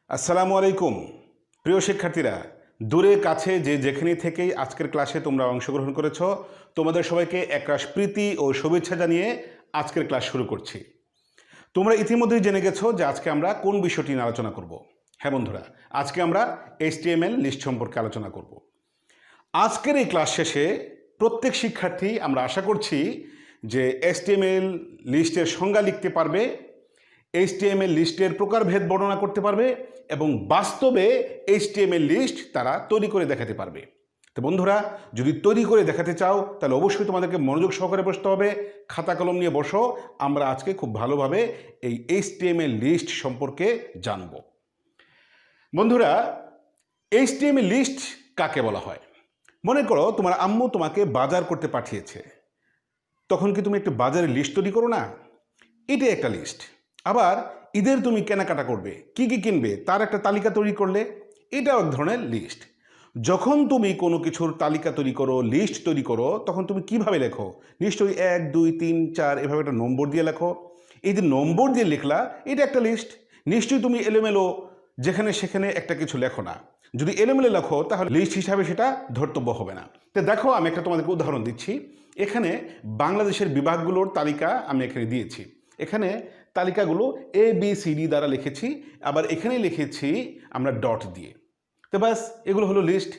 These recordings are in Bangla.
আসসালামু আলাইকুম প্রিয় শিক্ষার্থীরা, দূরে কাছে যে যেখানে থেকেই আজকের ক্লাসে তোমরা অংশগ্রহণ করেছ, তোমাদের সবাইকে একরাশ প্রীতি ও শুভেচ্ছা জানিয়ে আজকের ক্লাস শুরু করছি। তোমরা ইতিমধ্যেই জেনে গেছো যে আজকে আমরা কোন বিষয়টি নিয়ে আলোচনা করব। হ্যাঁ বন্ধুরা, আজকে আমরা HTML লিস্ট সম্পর্কে আলোচনা করব। আজকের এই ক্লাস শেষে প্রত্যেক শিক্ষার্থী আমরা আশা করছি যে HTML লিস্টের সংজ্ঞা লিখতে পারবে, HTML লিস্টের প্রকারভেদ বর্ণনা করতে পারবে এবং বাস্তবে HTML লিস্ট তারা তৈরি করে দেখাতে পারবে। তো বন্ধুরা, যদি তৈরি করে দেখাতে চাও তাহলে অবশ্যই তোমাদেরকে মনোযোগ সহকারে বসতে হবে, খাতা কলম নিয়ে বসো। আমরা আজকে খুব ভালোভাবে এই HTML লিস্ট সম্পর্কে জানব। বন্ধুরা, HTML লিস্ট কাকে বলা হয়? মনে করো তোমার আম্মু তোমাকে বাজার করতে পাঠিয়েছে, তখন কি তুমি একটু বাজারের লিস্ট তৈরি করো না? এটাই একটা লিস্ট। আবার ঈদের তুমি কেনাকাটা করবে, কি কি কিনবে তার একটা তালিকা তৈরি করলে, এটাও এক ধরনের লিস্ট। যখন তুমি কোনো কিছুর তালিকা তৈরি করো, লিস্ট তৈরি করো, তখন তুমি কিভাবে লেখো? নিশ্চয়ই 1 2 3 4 এভাবে একটা নম্বর দিয়ে লেখো। এই যে নম্বর দিয়ে লিখলা, এটা একটা লিস্ট। নিশ্চয়ই তুমি এলোমেলো যেখানে সেখানে একটা কিছু লেখো না। যদি এলোমেলো লেখো তাহলে লিস্ট হিসাবে সেটা ধর্তব্য হবে না। তো দেখো, আমি একটা তোমাদেরকে উদাহরণ দিচ্ছি। এখানে বাংলাদেশের বিভাগগুলোর তালিকা আমি এখানে দিয়েছি। এখানে তালিকাগুলো ABCD দ্বারা লিখেছি, আবার এখানে লিখেছি আমরা ডট দিয়ে। তো ব্যাস, এগুলো হলো লিস্ট।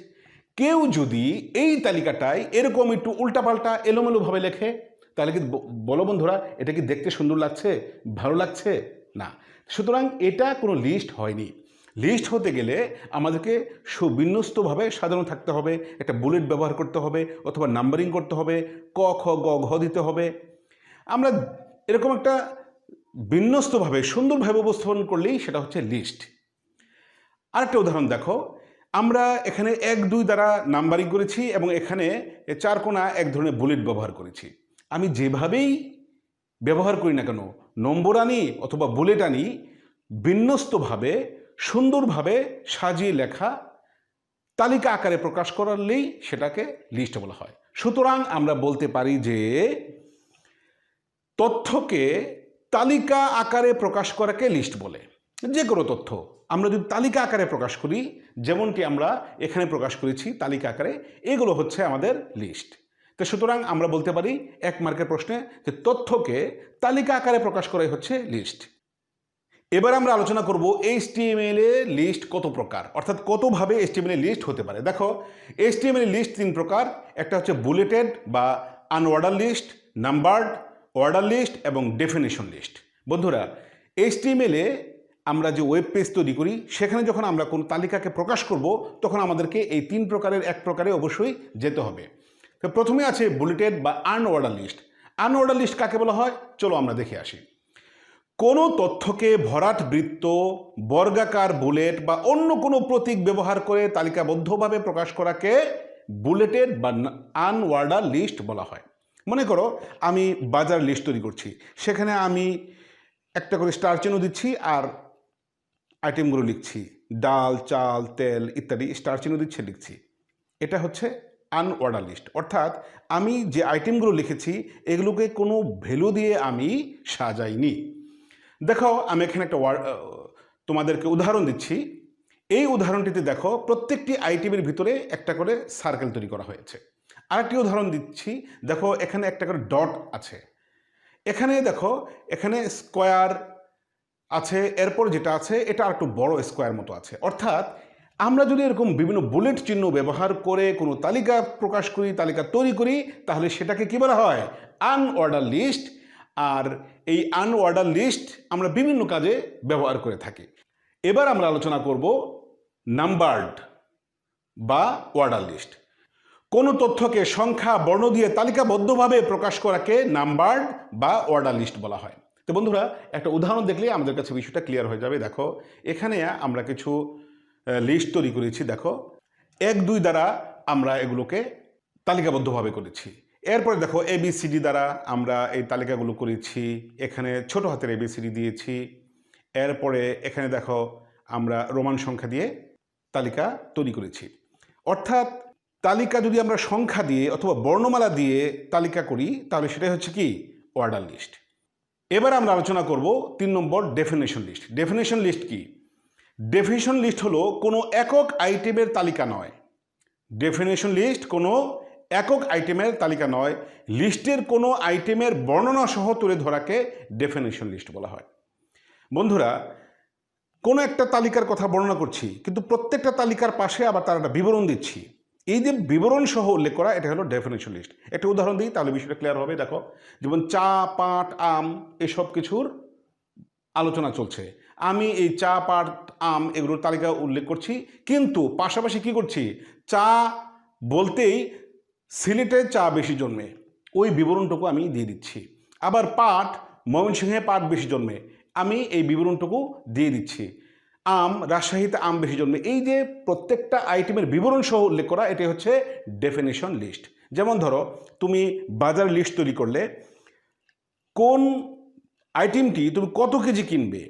কেউ যদি এই তালিকাটায় এরকম একটু উল্টাপাল্টা এলোমেলোভাবে লেখে, তাহলে কি বলো বন্ধুরা, এটা কি দেখতে সুন্দর লাগছে, ভালো লাগছে? না। সুতরাং এটা কোনো লিস্ট হয়নি। লিস্ট হতে গেলে আমাদেরকে সুবিন্যস্তভাবে সাজানো থাকতে হবে, একটা বুলেট ব্যবহার করতে হবে, অথবা নাম্বারিং করতে হবে, ক খ গ ঘ দিতে হবে। আমরা এরকম একটা বিন্যস্তভাবে সুন্দরভাবে উপস্থাপন করলেই সেটা হচ্ছে লিস্ট। আরেকটা উদাহরণ দেখো, আমরা এখানে 1 2 দ্বারা নাম্বারিং করেছি এবং এখানে 4 কোণা এক ধরনের বুলেট ব্যবহার করেছি। আমি যেভাবেই ব্যবহার করি না কেন, নম্বর আনি অথবা বুলেট আনি, বিন্যস্তভাবে সুন্দরভাবে সাজিয়ে লেখা তালিকা আকারে প্রকাশ করলেই সেটাকে লিস্ট বলা হয়। সুতরাং আমরা বলতে পারি যে তথ্যকে তালিকা আকারে প্রকাশ করাকে লিস্ট বলে। যে কোনো তথ্য আমরা যদি তালিকা আকারে প্রকাশ করি, যেমনটি আমরা এখানে প্রকাশ করেছি তালিকা আকারে, এগুলো হচ্ছে আমাদের লিস্ট। তো সুতরাং আমরা বলতে পারি 1 মার্কের প্রশ্নে যে তথ্যকে তালিকা আকারে প্রকাশ করাই হচ্ছে লিস্ট। এবার আমরা আলোচনা করব HTML এ লিস্ট কত প্রকার, অর্থাৎ কতভাবে HTML এ লিস্ট হতে পারে। দেখো, HTML এ লিস্ট 3 প্রকার। একটা হচ্ছে বুলেটেড বা unordered list, numbered, order list এবং ডেফিনেশন লিস্ট। বন্ধুরা, HTML এ আমরা যে ওয়েব পেজ তৈরি করি, সেখানে যখন আমরা কোনো তালিকাকে প্রকাশ করব, তখন আমাদেরকে এই 3 প্রকারের এক প্রকারে অবশ্যই যেতে হবে। তো প্রথমে আছে বুলেটেড বা আনঅর্ডার লিস্ট। আনঅর্ডার লিস্ট কাকে বলা হয়, চলো আমরা দেখে আসি। কোনো তথ্যকে ভরাট বৃত্ত, বর্গাকার বুলেট বা অন্য কোনো প্রতীক ব্যবহার করে তালিকাবদ্ধভাবে প্রকাশ করাকে বুলেটেড বা আনঅর্ডার লিস্ট বলা হয়। মনে করো আমি বাজার লিস্ট তৈরি করছি, সেখানে আমি একটা করে স্টার চিহ্ন দিচ্ছি আর আইটেমগুলো লিখছি, ডাল, চাল, তেল ইত্যাদি স্টার চিহ্ন দিচ্ছি, লিখছি। এটা হচ্ছে আনঅর্ডার লিস্ট, অর্থাৎ আমি যে আইটেমগুলো লিখেছি এগুলোকে কোনো ভ্যালু দিয়ে আমি সাজাইনি। দেখো, আমি এখানে একটা তোমাদেরকে উদাহরণ দিচ্ছি। এই উদাহরণটিতে দেখো, প্রত্যেকটি আইটেমের ভিতরে একটা করে সার্কেল তৈরি করা হয়েছে। আরেকটি উদাহরণ দিচ্ছি, দেখো এখানে একটা করে ডট আছে। এখানে দেখো, এখানে স্কোয়ার আছে, এরপর যেটা আছে এটা আর একটু বড় স্কোয়ার মতো আছে। অর্থাৎ আমরা যদি এরকম বিভিন্ন বুলেট চিহ্ন ব্যবহার করে কোনো তালিকা প্রকাশ করি, তালিকা তৈরি করি, তাহলে সেটাকে কী বলা হয়? Unorder list. আর এই আনঅর্ডার লিস্ট আমরা বিভিন্ন কাজে ব্যবহার করে থাকি। এবার আমরা আলোচনা করব নাম্বারড বা অর্ডার লিস্ট। কোনো তথ্যকে সংখ্যা, বর্ণ দিয়ে তালিকাবদ্ধভাবে প্রকাশ করাকে নাম্বারড বা অর্ডার লিস্ট বলা হয়। তো বন্ধুরা, একটা উদাহরণ দেখলে আমাদের কাছে বিষয়টা ক্লিয়ার হয়ে যাবে। দেখো, এখানে আমরা কিছু লিস্ট তৈরি করেছি। দেখো, 1 2 দ্বারা আমরা এগুলোকে তালিকাবদ্ধভাবে করেছি। এরপরে দেখো, ABCD দ্বারা আমরা এই তালিকাগুলো করেছি। এখানে ছোট হাতের ABCD দিয়েছি। এরপরে এখানে দেখো, আমরা রোমান সংখ্যা দিয়ে তালিকা তৈরি করেছি। অর্থাৎ তালিকা যদি আমরা সংখ্যা দিয়ে অথবা বর্ণমালা দিয়ে তালিকা করি, তাহলে সেটাই হচ্ছে কি? Order list. এবার আমরা আলোচনা করব 3 number definition list. Definition list কি? ডেফিনিশন লিস্ট হলো কোনো একক আইটেমের তালিকা নয়। ডেফিনিশন লিস্ট কোনো একক আইটেমের তালিকা নয়, লিস্টের কোনো আইটেমের বর্ণনা সহ তুলে ধরাকে ডেফিনিশন লিস্ট বলা হয়। বন্ধুরা, কোনো একটা তালিকার কথা বর্ণনা করছি, কিন্তু প্রত্যেকটা তালিকার পাশে আবার তার একটা বিবরণ দিচ্ছি। এই যে বিবরণ সহ উল্লেখ করা, এটা হলো ডেফিনিশন লিস্ট। একটা উদাহরণ দিই, তাহলে বিষয়টা ক্লিয়ার হবে। দেখো, যেমন চা, পাট, আম এসব কিছুর আলোচনা চলছে। আমি এই চা, পাট, আম এগুলোর তালিকা উল্লেখ করছি, কিন্তু পাশাপাশি কি করছি, চা বলতেই সিলেটে চা বেশি জন্মে, ওই বিবরণটুকু আমি দিয়ে দিচ্ছি। আবার পাট, ময়মনসিংহে পাট বেশি জন্মে, আমি এই বিবরণটুকু দিয়ে দিচ্ছি। আম, রাজশাহীতে আম বেশি জন্মে। এই যে প্রত্যেকটা আইটেমের বিবরণ সহ উল্লেখ করা, এটি হচ্ছে ডেফিনিশন লিস্ট। যেমন ধরো, তুমি বাজার লিস্ট তৈরি করলে, কোন আইটেমটি তুমি কত কেজি কিনবে,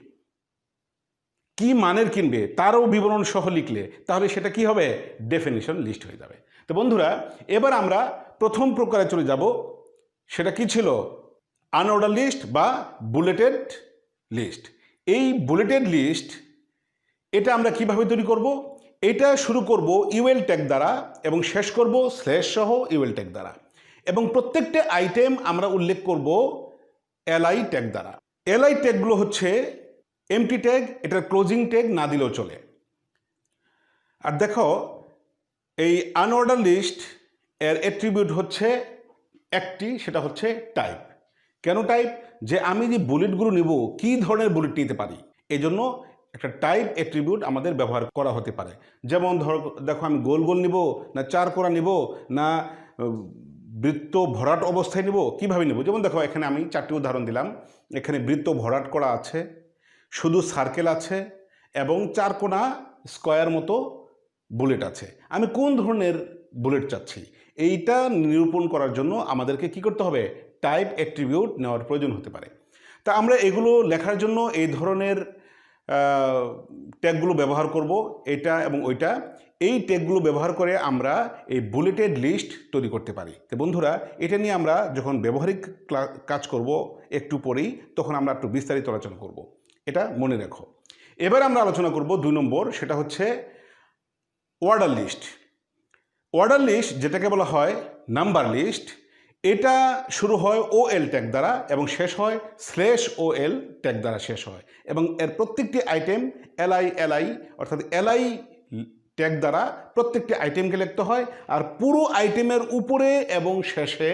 কি মানের কিনবে, তারও বিবরণ সহ লিখলে, তাহলে সেটা কি হবে, ডেফিনিশন লিস্ট হয়ে যাবে। তো বন্ধুরা, এবার আমরা প্রথম প্রকারে চলে যাব। সেটা কি ছিল, আনঅর্ডার লিস্ট বা বুলেটেড লিস্ট। এই বুলেটেড লিস্ট, এটা আমরা কিভাবে তৈরি করব, এটা শুরু করব ইউএল ট্যাগ দ্বারা এবং শেষ করব স্ল্যাশ সহ ইউএল ট্যাগ দ্বারা, এবং প্রত্যেকটা আইটেম আমরা উল্লেখ করব এলআই ট্যাগ দ্বারা। এলআই ট্যাগগুলো হচ্ছে এমটি ট্যাগ, এটার ক্লোজিং ট্যাগ না দিলেও চলে। আর দেখো, এই আনঅর্ডার লিস্ট এর অ্যাট্রিবিউট হচ্ছে একটি, সেটা হচ্ছে টাইপ। কেন টাইপ, যে আমি যে বুলেটগুলো নিব, কী ধরনের বুলেট নিতে পারি, এই জন্য একটা টাইপ অ্যাট্রিবিউট আমাদের ব্যবহার করা হতে পারে। যেমন ধরো, দেখো, আমি গোল গোল নিব, না চার কোণা নিব, না বৃত্ত ভরাট অবস্থায় নিব, কীভাবে নেব। যেমন দেখো, এখানে আমি 4টি উদাহরণ দিলাম। এখানে বৃত্ত ভরাট করা আছে, শুধু সার্কেল আছে, এবং চার কোণা স্কোয়ার মতো বুলেট আছে। আমি কোন ধরনের বুলেট চাচ্ছি, এইটা নিরূপণ করার জন্য আমাদেরকে কি করতে হবে, টাইপ অ্যাট্রিবিউট নেওয়ার প্রয়োজন হতে পারে। তা আমরা এগুলো লেখার জন্য এই ধরনের ট্যাগগুলো ব্যবহার করব, এটা এবং ওইটা। এই ট্যাগগুলো ব্যবহার করে আমরা এই বুলেটেড লিস্ট তৈরি করতে পারি। তো বন্ধুরা, এটা নিয়ে আমরা যখন ব্যবহারিক কাজ করব একটু পরেই, তখন আমরা একটু বিস্তারিত আলোচনা করব, এটা মনে রেখো। এবার আমরা আলোচনা করব 2 নম্বর, সেটা হচ্ছে অর্ডার লিস্ট। অর্ডার লিস্ট, যেটাকে বলা হয় নাম্বার লিস্ট, এটা শুরু হয় ওএল ট্যাগ দ্বারা এবং শেষ হয় স্ল্যাশ ওএল ট্যাগ দ্বারা শেষ হয়, এবং এর প্রত্যেকটি আইটেম এলআই অর্থাৎ এলআই ট্যাগ দ্বারা প্রত্যেকটি আইটেমকে লিখতে হয়। আর পুরো আইটেমের উপরে এবং শেষে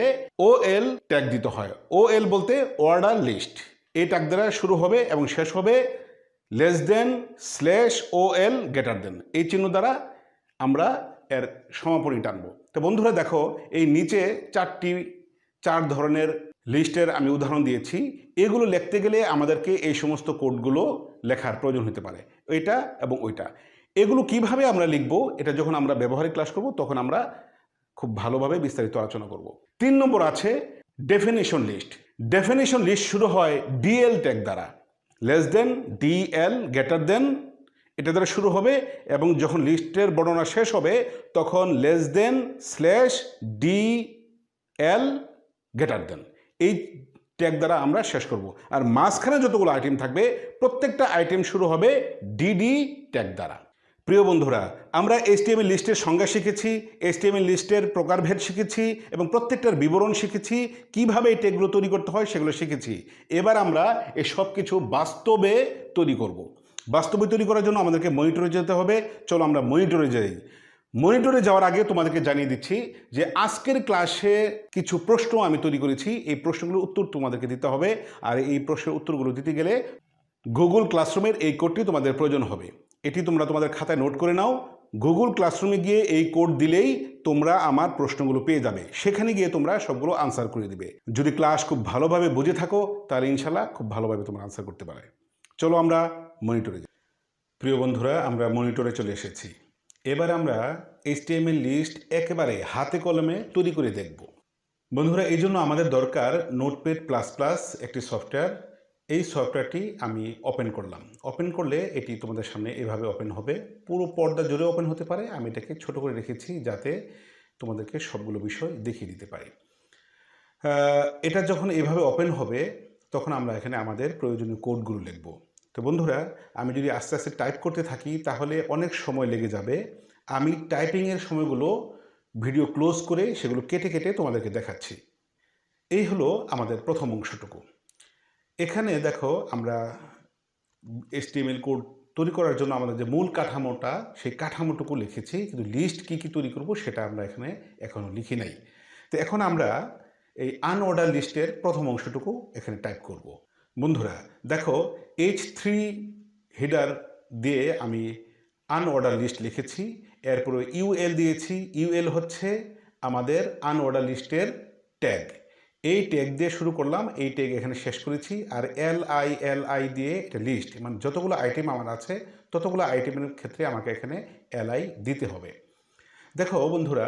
ওএল ট্যাগ দিতে হয়। ওএল বলতে অর্ডার লিস্ট, এই ট্যাগ দ্বারা শুরু হবে এবং শেষ হবে less than, slash OL, greater than, এই চিহ্ন দ্বারা আমরা এর সমাপনী টানবো। তো বন্ধুরা দেখো, এই নিচে 4 ধরনের লিস্টের আমি উদাহরণ দিয়েছি। এগুলো লিখতে গেলে আমাদেরকে এই সমস্ত কোডগুলো লেখার প্রয়োজন হতে পারে, এটা এবং ওইটা। এগুলো কিভাবে আমরা লিখব, এটা যখন আমরা ব্যবহারিক ক্লাস করব, তখন আমরা খুব ভালোভাবে বিস্তারিত আলোচনা করব। 3 নম্বর আছে ডেফিনিশন লিস্ট। ডেফিনিশন লিস্ট শুরু হয় ডিএল ট্যাগ দ্বারা, less than, DL, greater than, এটা দ্বারা শুরু হবে, এবং যখন লিস্টের বর্ণনা শেষ হবে তখন less than, slash, DL, greater than, এই ট্যাগ দ্বারা আমরা শেষ করব। আর মাঝখানে যতগুলো আইটেম থাকবে, প্রত্যেকটা আইটেম শুরু হবে ডিডি ট্যাগ দ্বারা। প্রিয় বন্ধুরা, আমরা এইচটিএমএল লিস্টের সংজ্ঞা শিখেছি, এইচটিএমএল লিস্টের প্রকারভেদ শিখেছি, এবং প্রত্যেকটার বিবরণ শিখেছি, কিভাবে এই ট্যাগগুলো তৈরি করতে হয় সেগুলো শিখেছি। এবার আমরা এই সব কিছু বাস্তবে তৈরি করব। বাস্তবে তৈরি করার জন্য আমাদেরকে মনিটরে যেতে হবে। চলো আমরা মনিটরে যাই। মনিটরে যাওয়ার আগে তোমাদেরকে জানিয়ে দিচ্ছি যে আজকের ক্লাসে কিছু প্রশ্ন আমি তৈরি করেছি। এই প্রশ্নগুলোর উত্তর তোমাদেরকে দিতে হবে, আর এই প্রশ্নের উত্তরগুলো দিতে গেলে গুগল ক্লাসরুমের এই কোডটি তোমাদের প্রয়োজন হবে। এটি তোমরা তোমাদের খাতায় নোট করে নাও। গুগল ক্লাসরুমে গিয়ে এই কোড দিলেই তোমরা আমার প্রশ্নগুলো পেয়ে যাবে। সেখানে গিয়ে তোমরা সবগুলো আনসার করে দিবে। যদি ক্লাস খুব ভালোভাবে বুঝে থাকো, তাহলে ইনশাল্লাহ খুব ভালোভাবে তোমরা আনসার করতে পারবে। চলো আমরা মনিটরে যাই। প্রিয় বন্ধুরা, আমরা মনিটরে চলে এসেছি। এবার আমরা এইচটিএমএল লিস্ট একেবারে হাতে কলমে তৈরি করে দেখব। বন্ধুরা, এই জন্য আমাদের দরকার নোটপ্যাড প্লাস প্লাস একটি সফটওয়্যার। এই সফটওয়্যারটি আমি ওপেন করলাম। ওপেন করলে এটি তোমাদের সামনে এভাবে ওপেন হবে। পুরো পর্দা জুড়ে ওপেন হতে পারে, আমি এটাকে ছোট করে রেখেছি যাতে তোমাদেরকে সবগুলো বিষয় দেখিয়ে দিতে পারি। এটা যখন এভাবে ওপেন হবে, তখন আমরা এখানে আমাদের প্রয়োজনীয় কোডগুলো লিখব। তো বন্ধুরা, আমি যদি আস্তে আস্তে টাইপ করতে থাকি তাহলে অনেক সময় লেগে যাবে। আমি টাইপিংয়ের সময়গুলো ভিডিও ক্লোজ করে সেগুলো কেটে কেটে তোমাদেরকে দেখাচ্ছি। এই হলো আমাদের প্রথম অংশটুকু। এখানে দেখো আমরা HTML কোড তৈরি করার জন্য আমাদের যে মূল কাঠামোটা, সেই কাঠামোটুকু লিখেছি, কিন্তু লিস্ট কী কী তৈরি করব সেটা আমরা এখানে এখনও লিখি নাই। তো এখন আমরা এই আনঅর্ডার লিস্টের প্রথম অংশটুকু এখানে টাইপ করব। বন্ধুরা দেখো, H3 হেডার দিয়ে আমি আনঅর্ডার লিস্ট লিখেছি, এরপরে UL দিয়েছি। UL হচ্ছে আমাদের আনঅর্ডার লিস্টের ট্যাগ। এই ট্যাগ দিয়ে শুরু করলাম, এই ট্যাগ এখানে শেষ করেছি। আর LI দিয়ে এটা লিস্ট, মানে যতগুলো আইটেম আমার আছে ততগুলো আইটেমের ক্ষেত্রে আমাকে এখানে LI দিতে হবে। দেখো বন্ধুরা,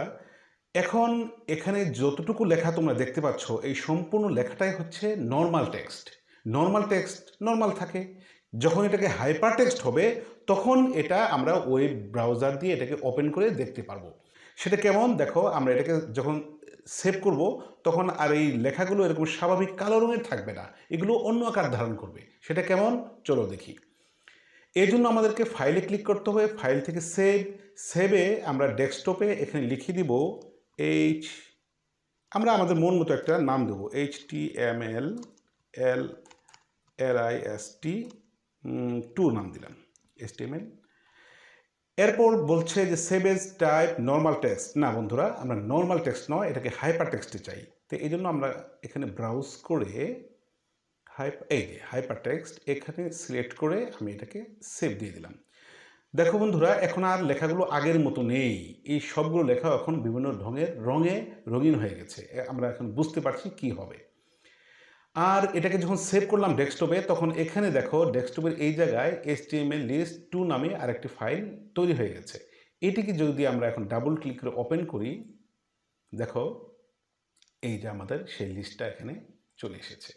এখন এখানে যতটুকু লেখা তোমরা দেখতে পাচ্ছ, এই সম্পূর্ণ লেখাটাই হচ্ছে normal text. Normal text normal থাকে। যখন এটাকে হাইপার টেক্সট হবে তখন এটা আমরা ওয়েব ব্রাউজার দিয়ে এটাকে ওপেন করে দেখতে পারবো। সেটা কেমন দেখো, আমরা এটাকে যখন সেভ করব তখন আর এই লেখাগুলো এরকম স্বাভাবিক কালো রঙের থাকবে না, এগুলো অন্য আকার ধারণ করবে। সেটা কেমন চলো দেখি। এই জন্য আমাদেরকে ফাইলে ক্লিক করতে হবে, ফাইল থেকে সেভে আমরা ডেস্কটপে এখানে লিখে দিব আমরা আমাদের মন মতো একটা নাম দেবো, HTML list 2 নাম দিলাম, HTML। এরপর বলছে যে save age type normal text. না বন্ধুরা, আমরা নর্মাল টেক্সট নয়, এটাকে হাইপার টেক্সটে চাই। তো এই জন্য আমরা এখানে ব্রাউজ করে এই যে হাইপার টেক্সট এখানে সিলেক্ট করে আমি এটাকে সেভ দিয়ে দিলাম। দেখো বন্ধুরা, এখন আর লেখাগুলো আগের মতো নেই। এই সবগুলো লেখা এখন বিভিন্ন রঙে রঙিন হয়ে গেছে। আমরা এখন বুঝতে পারছি কি হবে। আর এটাকে যখন সেভ করলাম ডেস্কটপে, তখন এখানে দেখো ডেস্কটপের এই জায়গায় HTML list2 নামে আরেকটি ফাইল তৈরি হয়ে গেছে। এটিকে যদি আমরা এখন ডাবল ক্লিক করে ওপেন করি, দেখো এই যে আমাদের সেই লিস্টটা এখানে চলে এসেছে।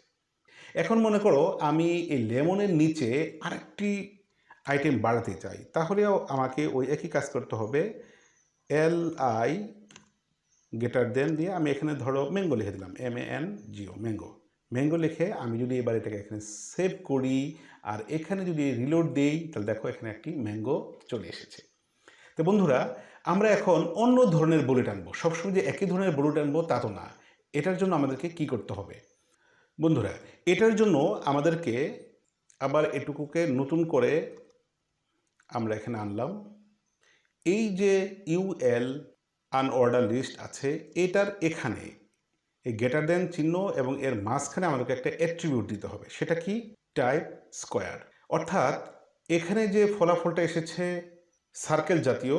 এখন মনে করো আমি এই লেমনের নিচে আরেকটি আইটেম বাড়াতে চাই, তাহলেও আমাকে ওই একই কাজ করতে হবে। LI দিয়ে আমি এখানে ধরো ম্যাঙ্গো লিখে দিলাম, MANGO, ম্যাঙ্গো লিখে আমি যদি এবার এটাকে এখানে সেভ করি আর এখানে যদি রিলোড দিই, তাহলে দেখো এখানে একটি ম্যাঙ্গো চলে এসেছে। তো বন্ধুরা, আমরা এখন অন্য ধরনের বুলেট আনবো। সবসময় যে একই ধরনের বুলেট আনবো তা তো না। এটার জন্য আমাদেরকে কি করতে হবে বন্ধুরা? এটার জন্য আমাদেরকে আবার এটুকুকে নতুন করে আমরা এখানে আনলাম। এই যে UL আনঅর্ডার লিস্ট আছে, এটার এখানে এই গ্রেটার দেন চিহ্ন এবং এর মাঝখানে আমাদেরকে একটা অ্যাট্রিবিউট দিতে হবে। সেটা কি? Type square. অর্থাৎ এখানে যে ফলাফলটা এসেছে সার্কেল জাতীয়,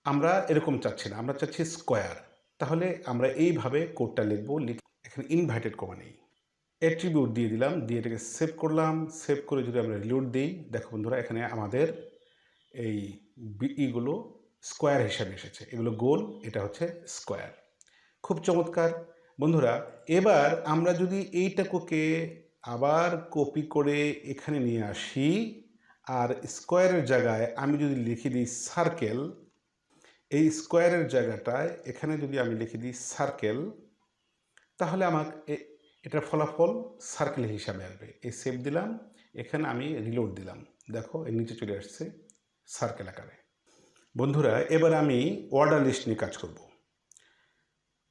আমরা এরকম চাচ্ছি না, আমরা চাচ্ছি স্কোয়ার। তাহলে আমরা এইভাবে কোডটা লিখবো। এখানে ইনভাইটেড কমা নেই, অ্যাট্রিবিউট দিয়ে দিলাম, দিয়ে এটাকে সেভ করলাম। সেভ করে যদি আমরা রিলোড দিই, দেখো বন্ধুরা এখানে আমাদের এই ইগুলো স্কোয়ার হিসাবে এসেছে। এগুলো গোল, এটা হচ্ছে স্কোয়ার। খুব চমৎকার বন্ধুরা। এবার আমরা যদি এইটাকে আবার কপি করে এখানে নিয়ে আসি আর স্কোয়ারের জায়গায় আমি যদি লিখে দিই সার্কেল, এই স্কোয়ারের জায়গাটায় এখানে যদি আমি লিখে দিই সার্কেল, তাহলে আমাকে এটার ফলাফল সার্কেল হিসাবে আসবে। এই সেভ দিলাম, এখানে আমি রিলোড দিলাম, দেখো এর নিচে চলে আসছে সার্কেল আকারে। বন্ধুরা, এবার আমি অর্ডার লিস্ট নিয়ে কাজ করব।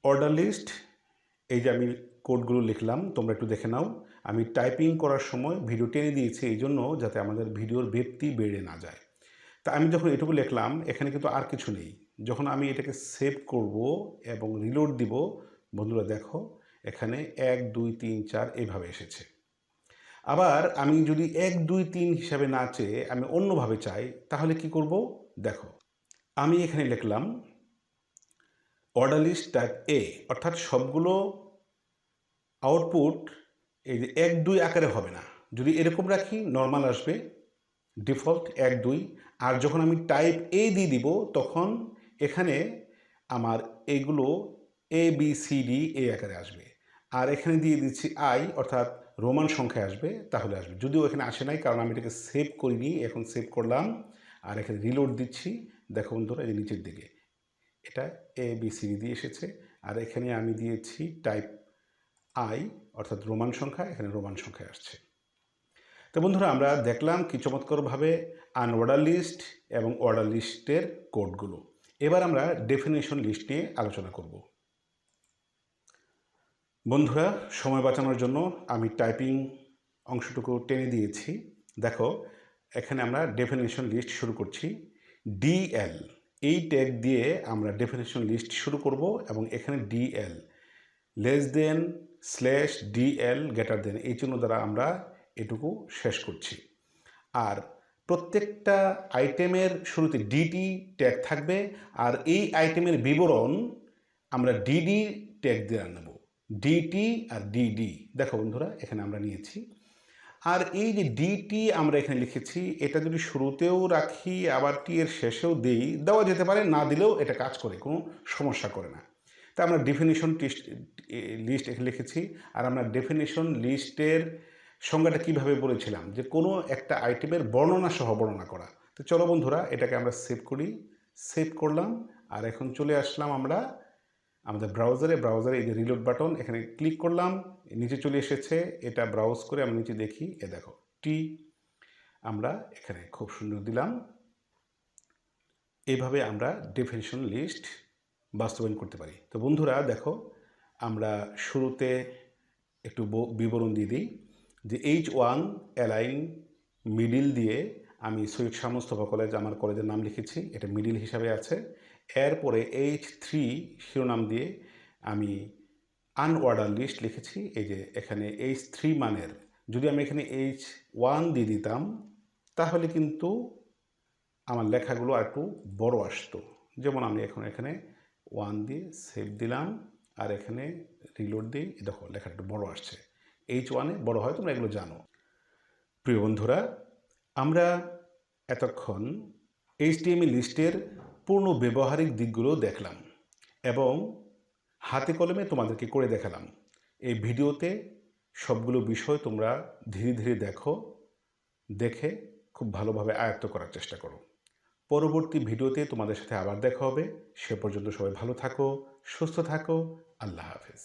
অর্ডার লিস্ট, এই যে আমি কোডগুলো লিখলাম, তোমরা একটু দেখে নাও। আমি টাইপিং করার সময় ভিডিও টেনে দিয়েছি এই জন্য, যাতে আমাদের ভিডিওর ব্যাপ্তি বেড়ে না যায়। তা আমি যখন এটুকু লিখলাম, এখানে কিন্তু আর কিছু নেই। যখন আমি এটাকে সেভ করব এবং রিলোড দিব, বন্ধুরা দেখো এখানে 1 2 3 4 এভাবে এসেছে। আবার আমি যদি 1 2 3 হিসাবে না চেয়ে আমি অন্যভাবে চাই, তাহলে কি করব? দেখো আমি এখানে লিখলাম অর্ডার লিস্ট টাইপ A, অর্থাৎ সবগুলো আউটপুট এই যে 1 2 আকারে হবে না। যদি এরকম রাখি নর্মাল আসবে, ডিফল্ট 1 2। আর যখন আমি টাইপ A দিয়ে দিব, তখন এখানে আমার এইগুলো ABCD এই আকারে আসবে। আর এখানে দিয়ে দিচ্ছি I, অর্থাৎ রোমান সংখ্যায় আসবে, তাহলে আসবে। যদিও এখানে আসে নাই, কারণ আমি এটাকে সেভ করিনি, এখন সেভ করলাম আর এখানে রিলোড দিচ্ছি। দেখো বন্ধুরা, এই নিচের দিকে এটা ABCD দিয়ে এসেছে। আর এখানে আমি দিয়েছি টাইপ I, অর্থাৎ রোমান সংখ্যা, এখানে রোমান সংখ্যায় আসছে। তো বন্ধুরা আমরা দেখলাম কি চমৎকারভাবে আনঅর্ডার লিস্ট এবং অর্ডার লিস্টের কোডগুলো। এবার আমরা ডেফিনেশন লিস্ট নিয়ে আলোচনা করব। বন্ধুরা সময় বাঁচানোর জন্য আমি টাইপিং অংশটুকু টেনে দিয়েছি। দেখো এখানে আমরা ডেফিনেশন লিস্ট শুরু করছি। ডিএল এই ট্যাগ দিয়ে আমরা ডেফিনেশন লিস্ট শুরু করব এবং এখানে DL less than slash DL greater than এই চিহ্ন দ্বারা আমরা এটুকু শেষ করছি। আর প্রত্যেকটা আইটেমের শুরুতে ডিটি ট্যাগ থাকবে আর এই আইটেমের বিবরণ আমরা ডিডি ট্যাগ দিয়ে নেব। ডিটি আর ডিডি দেখো বন্ধুরা এখানে আমরা নিয়েছি। আর এই যে ডিটি আমরা এখানে লিখেছি এটা যদি শুরুতেও রাখি আবার টি এর শেষেও দিই, দেওয়া যেতে পারে, না দিলেও এটা কাজ করে, কোনো সমস্যা করে না। তা আমরা ডেফিনিশন লিস্ট এখানে লিখেছি। আর আমরা ডেফিনিশন লিস্টের সংজ্ঞাটা কীভাবে বলেছিলাম যে কোনো একটা আইটেমের বর্ণনা সহ বর্ণনা করা। তো চলো বন্ধুরা এটাকে আমরা সেভ করি। সেভ করলাম আর এখন চলে আসলাম আমরা আমাদের ব্রাউজারে এই যে রিলোড বাটন এখানে ক্লিক করলাম, নিচে চলে এসেছে। এটা ব্রাউজ করে আমরা নিচে দেখি, এ দেখো টি আমরা এখানে খুব সুন্দর দিলাম। এইভাবে আমরা ডেফিনিশন লিস্ট বাস্তবায়ন করতে পারি। তো বন্ধুরা দেখো আমরা শুরুতে একটু বিবরণ দিয়ে দিই যে H1 অ্যালাইন মিডিল দিয়ে আমি সৈয়দ শাহ মুস্তফা কলেজ আমার কলেজের নাম লিখেছি, এটা মিডিল হিসাবে আছে। এরপরে H3 শিরোনাম দিয়ে আমি আনঅর্ডার লিস্ট লিখেছি। এই যে এখানে H3 মানের যদি আমি এখানে H1 দিয়ে দিতাম তাহলে কিন্তু আমার লেখাগুলো আর একটু বড় আসতো। যেমন আমি এখন এখানে 1 দিয়ে সেভ দিলাম আর এখানে রিলোড দিই, দেখো লেখাটা একটু বড় আসছে। H1-এ বড় হয়, তোমরা এগুলো জানো। প্রিয় বন্ধুরা আমরা এতক্ষণ HTML লিস্টের পূর্ণ ব্যবহারিক দিকগুলো দেখলাম এবং হাতে কলমে তোমাদেরকে করে দেখালাম। এই ভিডিওতে সবগুলো বিষয় তোমরা ধীরে ধীরে দেখে খুব ভালোভাবে আয়ত্ত করার চেষ্টা করো। পরবর্তী ভিডিওতে তোমাদের সাথে আবার দেখা হবে। সে পর্যন্ত সবাই ভালো থাকো, সুস্থ থাকো। আল্লাহ হাফেজ।